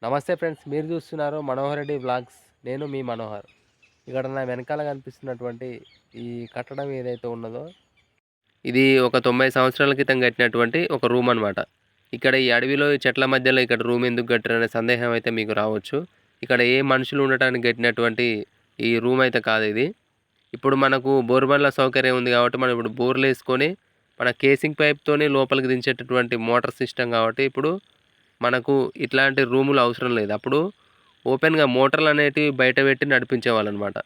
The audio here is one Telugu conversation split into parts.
నమస్తే ఫ్రెండ్స్, మీరు చూస్తున్నారు మనోహర్ రెడ్డి వ్లాగ్స్. నేను మీ మనోహర్. ఇక్కడ నా వెనకాల కనిపిస్తున్నటువంటి ఈ కట్టడం ఏదైతే ఉన్నదో ఇది ఒక 90 సంవత్సరాల క్రితం కట్టినటువంటి ఒక రూమ్ అనమాట. ఇక్కడ ఈ అడవిలో ఈ చెట్ల మధ్యలో ఇక్కడ రూమ్ ఎందుకు కట్టారనే సందేహం అయితే మీకు రావచ్చు. ఇక్కడ ఏ మనుషులు ఉండటానికి కట్టినటువంటి ఈ రూమ్ అయితే కాదు ఇది. ఇప్పుడు మనకు బోర్వెల్ల సౌకర్యం ఉంది కాబట్టి మనం ఇప్పుడు బోర్లు వేసుకొని మన కేసింగ్ పైప్తోనే లోపలికి దించేటటువంటి మోటార్ సిస్టమ్ కాబట్టి ఇప్పుడు మనకు ఇట్లాంటి రూములు అవసరం లేదు. అప్పుడు ఓపెన్‌గా మోటార్లు అనేటివి బయట పెట్టి నడిపించేవాళ్ళనమాట.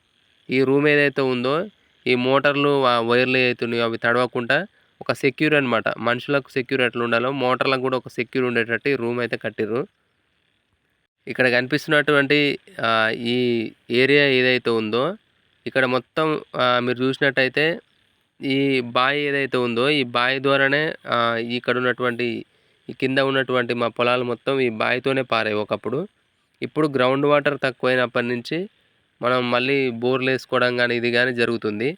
ఈ రూమ్ ఏదైతే ఉందో ఈ మోటార్లు వైర్లు ఏవైతే ఉన్నాయో అవి తడవకుండా ఒక సెక్యూర్ అనమాట. మనుషులకు సెక్యూర్ ఎట్లా ఉండాలో మోటార్లకు కూడా ఒక సెక్యూర్ ఉండేటట్టు ఈ రూమ్ అయితే కట్టిర్రు. ఇక్కడ కనిపిస్తున్నటువంటి ఈ ఏరియా ఏదైతే ఉందో ఇక్కడ మొత్తం మీరు చూసినట్టయితే ఈ బావి ఏదైతే ఉందో ఈ బావి ద్వారానే ఇక్కడ ఉన్నటువంటి ఈ కింద ఉన్నటువంటి మా పొలాలు మొత్తం ఈ బావితోనే పారాయి ఒకప్పుడు. ఇప్పుడు గ్రౌండ్ వాటర్ తక్కువైనప్పటి నుంచి మనం మళ్ళీ బోర్లు వేసుకోవడం కానీ ఇది కానీ జరుగుతుంది.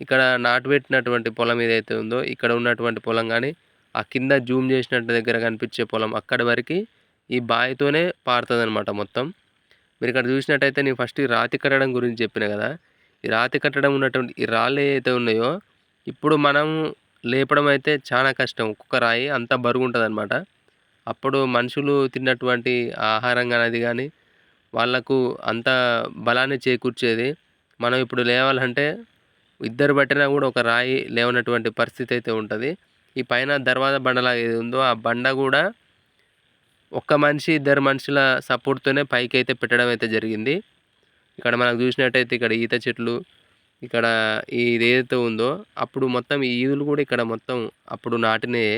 ఇక్కడ నాటుపెట్టినటువంటి పొలం ఏదైతే ఉందో ఇక్కడ ఉన్నటువంటి పొలం కానీ ఆ కింద జూమ్ చేసినట్టు దగ్గర కనిపించే పొలం అక్కడి వరకు ఈ బావితోనే పారుతుందన్నమాట మొత్తం. మీరు ఇక్కడ చూసినట్టయితే నేను ఫస్ట్ ఈ రాతి కట్టడం గురించి చెప్పిన కదా. ఈ రాతి కట్టడం ఉన్నటువంటి ఈ రాళ్ళు ఏవైతే ఉన్నాయో ఇప్పుడు మనం లేపడం అయితే చాలా కష్టం. ఒక్కొక్క రాయి అంత బరువు ఉంటుందన్నమాట. అప్పుడు మనుషులు తిన్నటువంటి ఆహారం కానీ అది కానీ వాళ్ళకు అంత బలాన్ని చేకూర్చేది. మనం ఇప్పుడు లేవాలంటే ఇద్దరు పట్టినా కూడా ఒక రాయి లేవనటువంటి పరిస్థితి అయితే ఉంటుంది. ఈ పైన దర్వాజా బండలాగా ఏది ఉందో ఆ బండ కూడా ఒక్క మనిషి ఇద్దరు మనుషుల సపోర్ట్తోనే పైకి అయితే పెట్టడం అయితే జరిగింది. ఇక్కడ మనకు చూసినట్టయితే ఇక్కడ ఈత చెట్లు ఇక్కడ ఇది ఏదైతే ఉందో అప్పుడు మొత్తం ఈ ఈదులు కూడా ఇక్కడ మొత్తం అప్పుడు నాటినయే.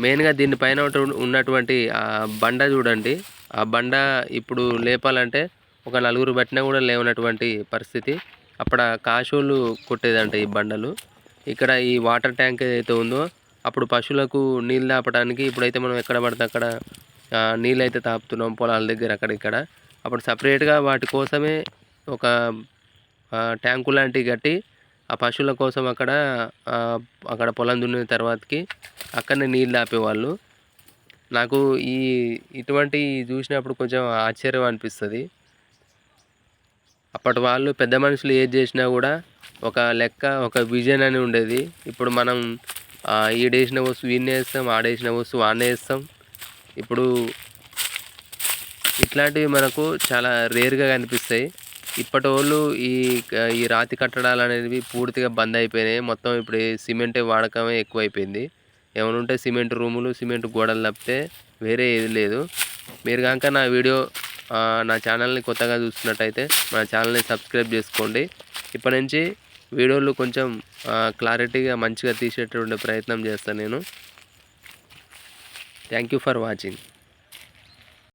మెయిన్‌గా దీనిపైన ఉన్నటువంటి ఆ బండ చూడండి. ఆ బండ ఇప్పుడు లేపాలంటే ఒక నలుగురు పట్టినా కూడా లేవనటువంటి పరిస్థితి. అప్పుడు కాశోళ్ళు కొట్టేదంట ఈ బండలు. ఇక్కడ ఈ వాటర్ ట్యాంక్ ఏదైతే ఉందో అప్పుడు పశువులకు నీళ్ళు తాపడానికి ఇప్పుడైతే మనం ఎక్కడ పడితే అక్కడ నీళ్ళైతే తాపుతున్నాం పొలాల దగ్గర అక్కడ ఇక్కడ. అప్పుడు సపరేట్‌గా వాటి కోసమే ఒక ట్యాంకు లాంటివి కట్టి ఆ పశువుల కోసం అక్కడ పొలం దున్నిన తర్వాతకి అక్కడనే నీళ్ళు ఆపేవాళ్ళు. నాకు ఇటువంటి చూసినప్పుడు కొంచెం ఆశ్చర్యం అనిపిస్తుంది. అప్పటి వాళ్ళు పెద్ద మనుషులు ఏది చేసినా కూడా ఒక లెక్క ఒక విజన్ అని ఉండేది. ఇప్పుడు మనం ఈడేసిన వస్తువు ఈయన్నే వేస్తాం, ఆడేసిన వస్తువు ఆడనే వేస్తాం. ఇప్పుడు ఇట్లాంటివి మనకు చాలా రేర్‌గా కనిపిస్తాయి. ఇప్పటోళ్ళు ఈ రాతి కట్టడాలు అనేవి పూర్తిగా బంద్ అయిపోయినాయి. మొత్తం ఇప్పుడు సిమెంటే వాడకమే ఎక్కువైపోయింది. ఏమైనా ఉంటే సిమెంట్ రూములు, సిమెంట్ గోడలు తప్పితే వేరే ఏది లేదు. మీరు కనుక నా ఛానల్ని కొత్తగా చూస్తున్నట్టయితే మన ఛానల్ని సబ్స్క్రైబ్ చేసుకోండి. ఇప్పటి నుంచి వీడియోలు కొంచెం క్లారిటీగా మంచిగా తీసేటటువంటి ప్రయత్నం చేస్తాను నేను. Thank you for watching.